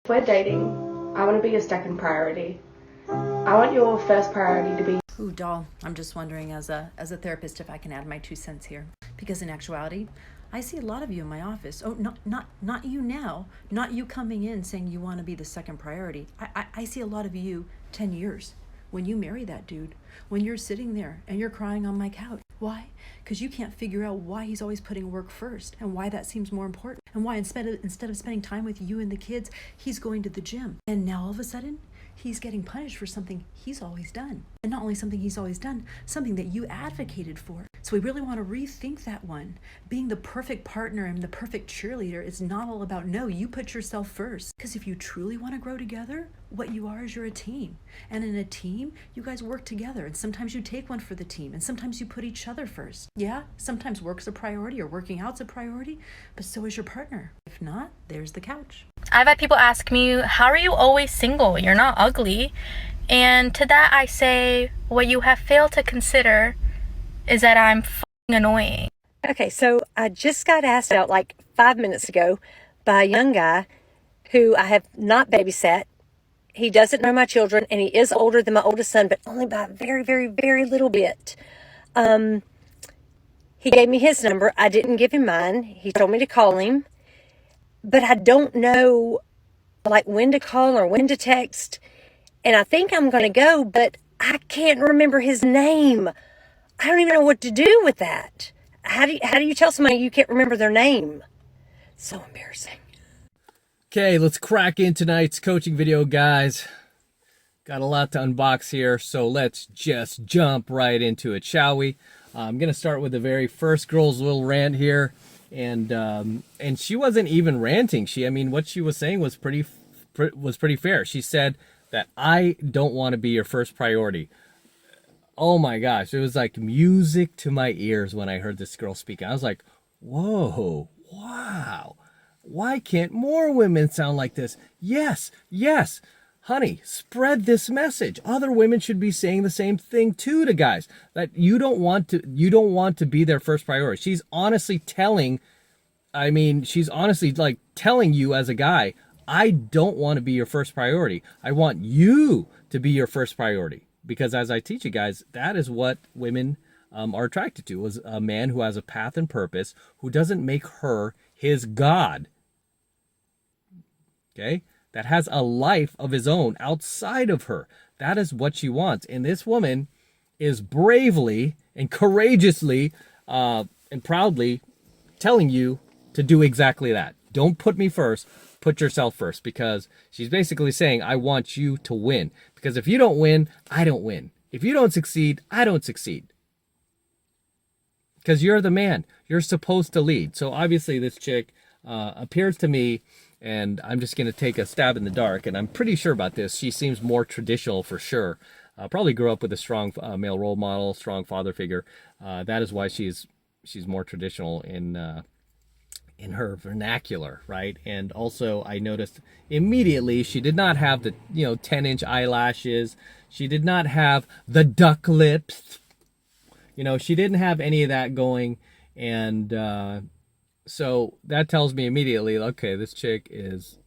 we're dating, I want to be your second priority. I want your first priority to be... Ooh, doll, I'm just wondering as a therapist if I can add my 2 cents here. Because in actuality, I see a lot of you in my office. Oh, not you now. Not you coming in saying you want to be the second priority. I see a lot of you 10 years. When you marry that dude, when you're sitting there and you're crying on my couch. Why? Because you can't figure out why he's always putting work first and why that seems more important. And why instead of spending time with you and the kids, he's going to the gym. And now all of a sudden, he's getting punished for something he's always done. And not only something he's always done, something that you advocated for. So we really want to rethink that one. Being the perfect partner and the perfect cheerleader is not all about, no, you put yourself first. Because if you truly want to grow together, what you are is you're a team. And in a team, you guys work together. And sometimes you take one for the team. And sometimes you put each other first. Yeah, sometimes work's a priority or working out's a priority, but so is your partner. If not, there's the couch. I've had people ask me, how are you always single? You're not ugly. And to that I say, what you have failed to consider is that I'm f***ing annoying. Okay, so I just got asked out like 5 minutes ago by a young guy who I have not babysat. He doesn't know my children, and he is older than my oldest son, but only by a very, very, very little bit. He gave me his number. I didn't give him mine. He told me to call him. But I don't know, like, when to call or when to text. And I think I'm going to go, but I can't remember his name. I don't even know what to do with that. How do you tell somebody you can't remember their name? So embarrassing. Okay, let's crack in tonight's coaching video, guys. Got a lot to unbox here, so let's just jump right into it, shall we? I'm going to start with the very first girl's little rant here. And she wasn't even ranting. What she was saying was pretty fair. She said that I don't want to be your first priority. Oh my gosh, it was like music to my ears when I heard this girl speak. I was like, whoa, wow. Why can't more women sound like this? Yes, honey, spread this message. Other women should be saying the same thing too to guys, that you don't want to be their first priority. She's honestly telling you as a guy, I don't want to be your first priority. I want you to be your first priority. Because as I teach you guys, that is what women are attracted to, is a man who has a path and purpose, who doesn't make her his God. Okay? That has a life of his own outside of her. That is what she wants. And this woman is bravely and courageously and proudly telling you to do exactly that. Don't put me first. Put yourself first. Because she's basically saying, I want you to win. Because if you don't win, I don't win. If you don't succeed, I don't succeed. Because you're the man. You're supposed to lead. So obviously this chick appears to me, and I'm just going to take a stab in the dark, and I'm pretty sure about this, she seems more traditional for sure. Probably grew up with a strong male role model, strong father figure. That is why she's more traditional in her vernacular, right? And also I noticed immediately she did not have the 10-inch eyelashes. She did not have the duck lips. She didn't have any of that going. And so that tells me immediately, okay, this chick is,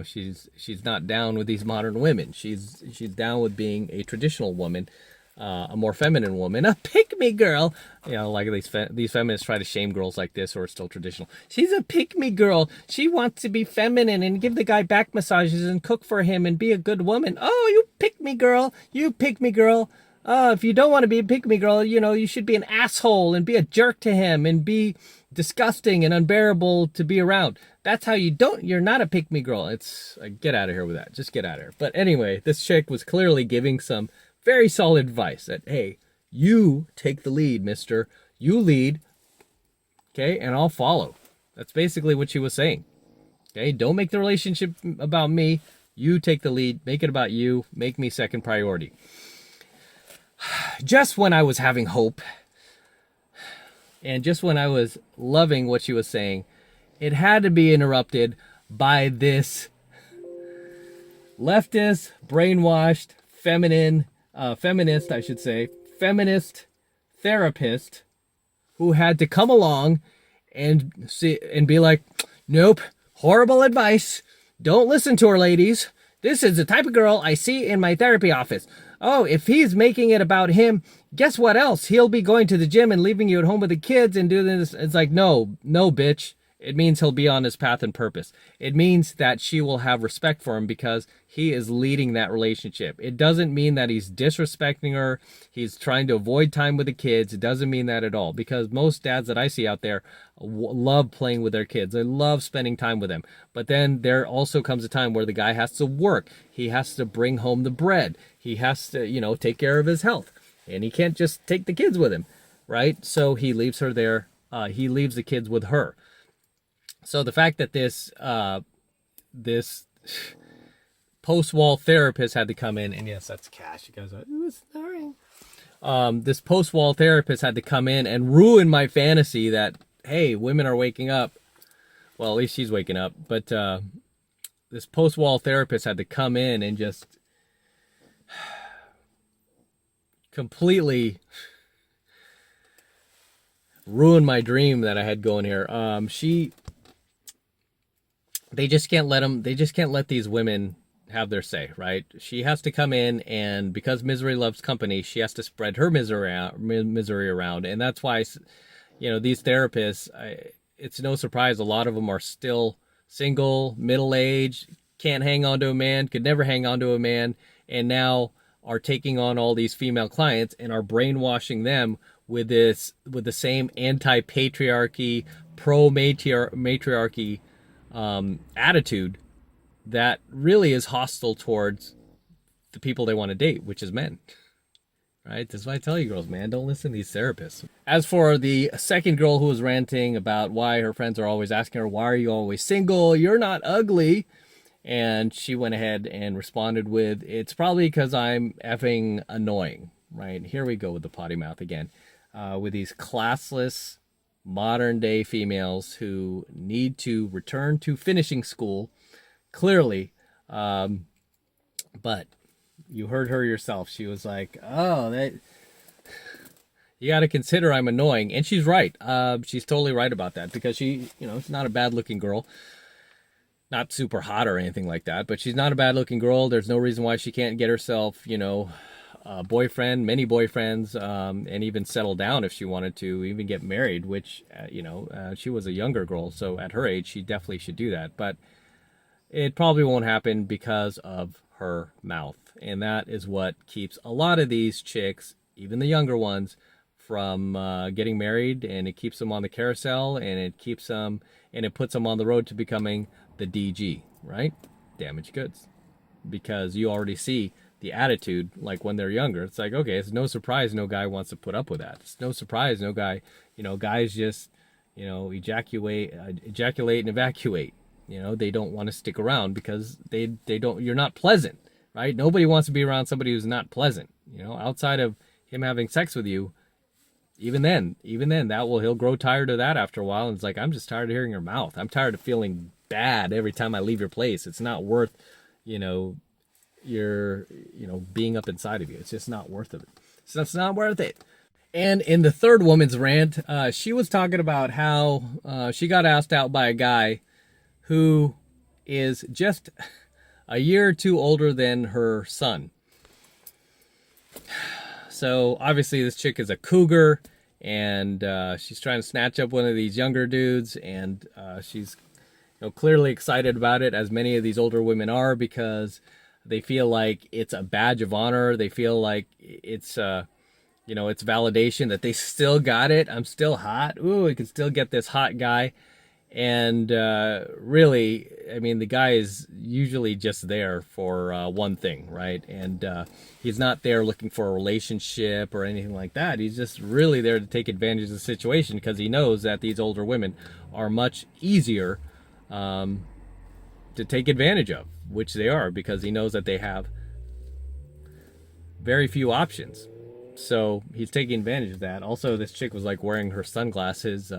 she's not down with these modern women. She's down with being a traditional woman, a more feminine woman, a pick-me girl. Like these feminists try to shame girls like this who are still traditional. She's a pick-me girl. She wants to be feminine and give the guy back massages and cook for him and be a good woman. Oh, you pick-me girl. You pick-me girl. If you don't want to be a pick-me girl, you should be an asshole and be a jerk to him and be disgusting and unbearable to be around. That's how you're not a pick-me girl. It's get out of here with that. Just get out of here. But anyway, this chick was clearly giving some very solid advice that, hey, you take the lead, mister. You lead, okay, and I'll follow. That's basically what she was saying. Okay, don't make the relationship about me. You take the lead. Make it about you. Make me second priority. Just when I was having hope, and just when I was loving what she was saying, it had to be interrupted by this leftist, brainwashed, feminist therapist who had to come along and be like, nope, horrible advice. Don't listen to her, ladies. This is the type of girl I see in my therapy office. Oh, if he's making it about him, guess what else? He'll be going to the gym and leaving you at home with the kids and doing this. It's like, no, bitch. It means he'll be on his path and purpose. It means that she will have respect for him because he is leading that relationship. It doesn't mean that he's disrespecting her. He's trying to avoid time with the kids. It doesn't mean that at all, because most dads that I see out there love playing with their kids. They love spending time with them. But then there also comes a time where the guy has to work. He has to bring home the bread. He has to, take care of his health. And he can't just take the kids with him, right? So he leaves her there. He leaves the kids with her. So the fact that this post-wall therapist had to come in, and yes, that's Cash. You guys are, it was snoring. This post-wall therapist had to come in and ruin my fantasy that, hey, women are waking up. Well, at least she's waking up. But this post-wall therapist had to come in and just completely ruin my dream that I had going here. They just can't let these women have their say, right? She has to come in, and because misery loves company, she has to spread her misery around. And that's why, these therapists, it's no surprise a lot of them are still single, middle-aged, can't hang on to a man, could never hang on to a man, and now are taking on all these female clients and are brainwashing them with the same anti-patriarchy, pro-matriarchy attitude that really is hostile towards the people they want to date, which is men. Right? That's why I tell you girls, man, don't listen to these therapists. As for the second girl who was ranting about why her friends are always asking her, why are you always single? You're not ugly. And she went ahead and responded with, it's probably because I'm effing annoying. Right? Here we go with the potty mouth again. With these classless modern day females who need to return to finishing school, clearly. But you heard her yourself. She was like, oh, you got to consider I'm annoying. And she's right. She's totally right about that, because she's not a bad looking girl. Not super hot or anything like that, but she's not a bad looking girl. There's no reason why she can't get herself, a boyfriend, many boyfriends, and even settle down if she wanted to, even get married, which, she was a younger girl. So at her age, she definitely should do that. But it probably won't happen because of her mouth. And that is what keeps a lot of these chicks, even the younger ones, from getting married, and it keeps them on the carousel, and it keeps them, and it puts them on the road to becoming the DG, right? Damaged goods. Because you already see the attitude, like when they're younger. It's like, okay, it's no surprise no guy wants to put up with that. It's no surprise no guy, guys just, ejaculate and evacuate. They don't want to stick around because they don't, you're not pleasant, right? Nobody wants to be around somebody who's not pleasant, outside of him having sex with you. Even then he'll grow tired of that after a while. And it's like, I'm just tired of hearing your mouth. I'm tired of feeling bad every time I leave your place. It's not worth, your being up inside of you. It's just not worth it. So it's not worth it. And in the third woman's rant, she was talking about how she got asked out by a guy who is just a year or two older than her son. So obviously this chick is a cougar, and she's trying to snatch up one of these younger dudes, and she's clearly excited about it, as many of these older women are, because they feel like it's a badge of honor. They feel like it's it's validation that they still got it. I'm still hot. Ooh, I can still get this hot guy. And really, I mean, the guy is usually just there for one thing, right? And he's not there looking for a relationship or anything like that. He's just really there to take advantage of the situation, because he knows that these older women are much easier to take advantage of, which they are, because he knows that they have very few options. So he's taking advantage of that. Also, this chick was like wearing her sunglasses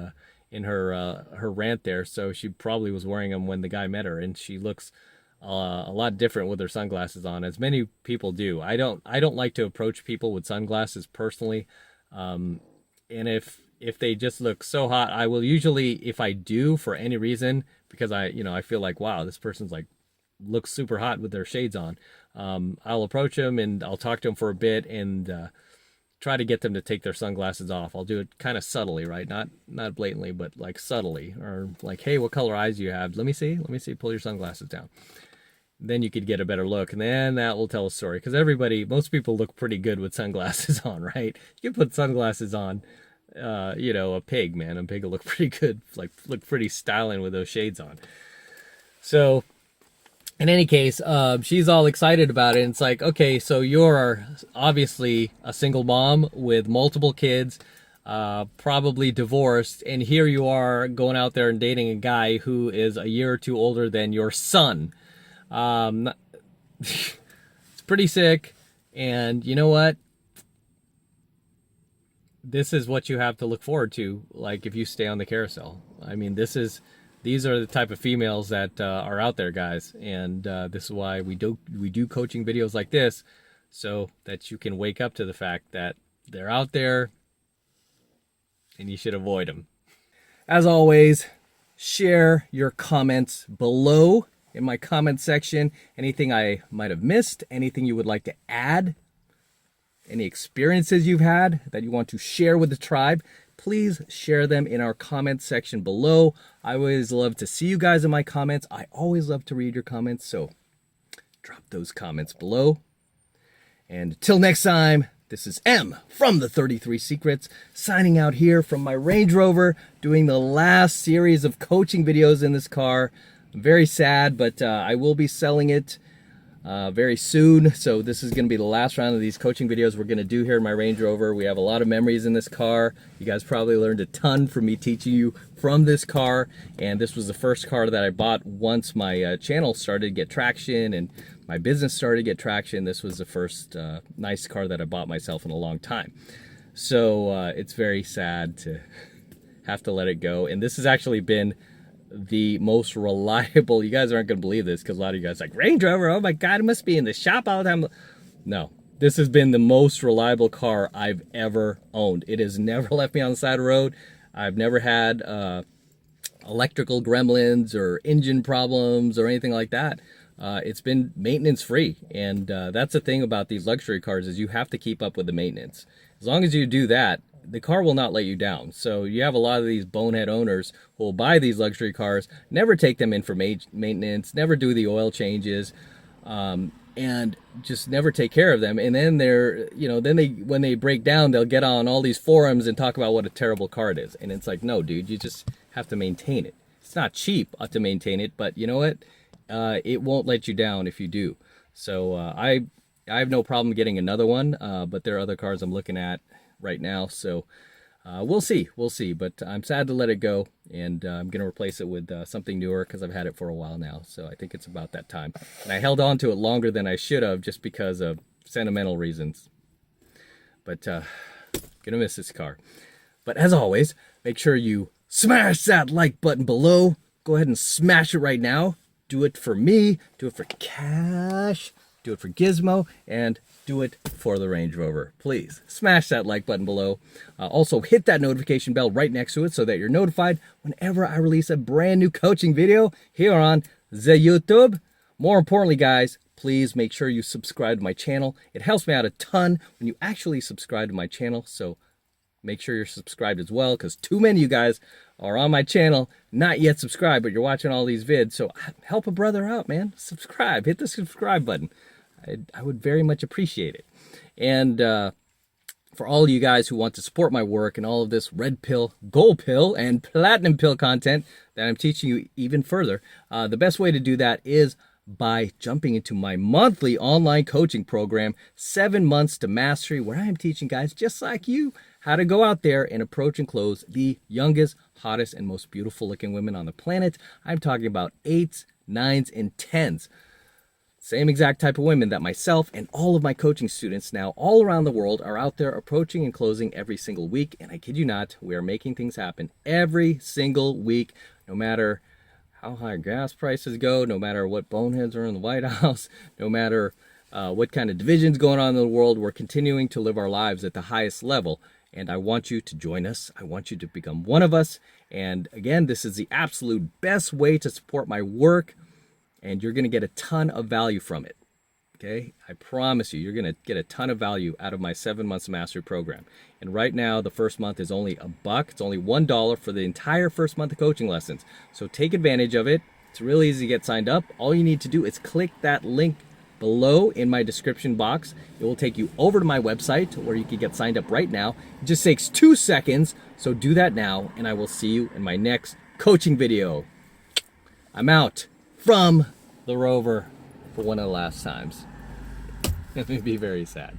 in her rant there, so she probably was wearing them when the guy met her, and she looks a lot different with her sunglasses on, as many people do. I don't like to approach people with sunglasses personally, and if they just look so hot, I will usually, if I do for any reason, because I feel like, wow, this person's like look super hot with their shades on. I'll approach them and I'll talk to them for a bit and try to get them to take their sunglasses off. I'll do it kind of subtly, right? Not blatantly, but like subtly, or like, hey, what color eyes do you have? Let me see. Pull your sunglasses down. Then you could get a better look, and then that will tell a story. Because most people look pretty good with sunglasses on, right? You can put sunglasses on, a pig, man. A pig will look pretty good, like look pretty styling with those shades on. So, in any case, she's all excited about it. And it's like, okay, so you're obviously a single mom with multiple kids, probably divorced, and here you are going out there and dating a guy who is a year or two older than your son. It's pretty sick, and you know what? This is what you have to look forward to, like if you stay on the carousel. I mean, these are the type of females that are out there, guys, and this is why we do coaching videos like this, so that you can wake up to the fact that they're out there, and you should avoid them. As always, share your comments below in my comment section. Anything I might have missed, anything you would like to add, any experiences you've had that you want to share with the tribe, please share them in our comment section below. I always love to see you guys in my comments. I always love to read your comments, so drop those comments below. And until next time, this is M from the 33 Secrets, signing out here from my Range Rover, doing the last series of coaching videos in this car. I'm very sad, but I will be selling it very soon. So this is going to be the last round of these coaching videos we're going to do here in my Range Rover. We have a lot of memories in this car. You guys probably learned a ton from me teaching you from this car. And this was the first car that I bought once my channel started to get traction and my business started to get traction. This was the first nice car that I bought myself in a long time. So it's very sad to have to let it go. And this has actually been the most reliable. You guys aren't going to believe this because a lot of you guys are like, Range Rover, oh my God, it must be in the shop all the time. No, this has been the most reliable car I've ever owned. It has never left me on the side of the road. I've never had electrical gremlins or engine problems or anything like that. It's been maintenance free, and that's the thing about these luxury cars is you have to keep up with the maintenance. As long as you do that, the car will not let you down. So you have a lot of these bonehead owners who will buy these luxury cars, never take them in for maintenance, never do the oil changes, and just never take care of them. And then when they break down, they'll get on all these forums and talk about what a terrible car it is. And it's like, no, dude, you just have to maintain it. It's not cheap to maintain it, but you know what? It won't let you down if you do. So I have no problem getting another one, but there are other cars I'm looking at right now, so we'll see, but I'm sad to let it go, and I'm gonna replace it with something newer because I've had it for a while now, so I think it's about that time. And I held on to it longer than I should have just because of sentimental reasons, but gonna miss this car. But as always, make sure you smash that like button below. Go ahead and smash it right now. Do it for me, do it for Cash, do it for Gizmo, and do it for the Range Rover. Please smash that like button below. Also hit that notification bell right next to it so that you're notified whenever I release a brand new coaching video here on the YouTube. More importantly, guys, please make sure you subscribe to my channel. It helps me out a ton when you actually subscribe to my channel, so make sure you're subscribed as well, because too many of you guys are on my channel not yet subscribed, but you're watching all these vids, so help a brother out, man. Subscribe, hit the subscribe button. I would very much appreciate it. And for all of you guys who want to support my work and all of this red pill, gold pill, and platinum pill content that I'm teaching you even further, the best way to do that is by jumping into my monthly online coaching program, 7 months to mastery, where I am teaching guys just like you how to go out there and approach and close the youngest, hottest, and most beautiful looking women on the planet. I'm talking about 8s, 9s, and 10s. Same exact type of women that myself and all of my coaching students now all around the world are out there approaching and closing every single week. And I kid you not, we are making things happen every single week, no matter how high gas prices go, no matter what boneheads are in the White House, no matter what kind of divisions going on in the world. We're continuing to live our lives at the highest level. And I want you to join us. I want you to become one of us. And again, this is the absolute best way to support my work. and you're going to get a ton of value from it. Okay, I promise you, you're going to get a ton of value out of my 7 months mastery program. And right now, the first month is only $1. It's only $1 for the entire first month of coaching lessons. So take advantage of it. It's really easy to get signed up. All you need to do is click that link below in my description box. It will take you over to my website where you can get signed up right now. It just takes 2 seconds. So do that now, and I will see you in my next coaching video. I'm out from the Rover for one of the last times. It would be very sad.